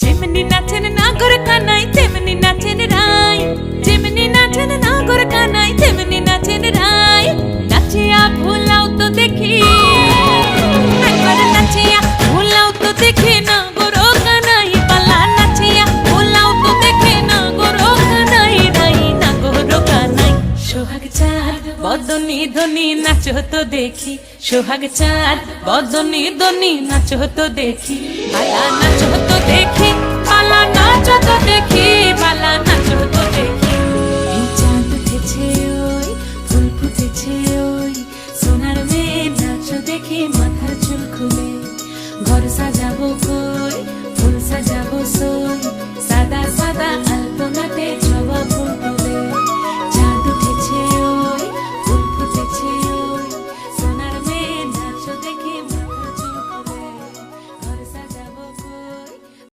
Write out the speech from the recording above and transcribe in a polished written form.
যেমনি নাচেন নাগর কানাই তেমনি নাচেন রাই, যেমনি নাচেন নাগর কানাই তেমনি নাচেন রাই। নাচিয়া ভুলাও তো দেখি, একবার নাচিয়া ভুলাও তো দেখি নাগর কানাই পালা। নাচিয়া ভুলাও তো দেখি নাগর কানাই রাই, নাগর কানাই। সোহাগ চাঁদ বদনি ধনি নাচো তো দেখি, সোহাগ চাঁদ বদনি ধনি নাচো তো দেখি। পালা নাচো তো দেখি, পালা নাচো তো দেখি, পালা নাচো তো দেখি। এই চাঁদ উঠেছে ওই, ফুল ফুটেছে ওই, সোনার মেয়ে নাচো দেখি মাথার চুল খুলে। ঘর সাজাবো কই, ফুল সাজাবো সই।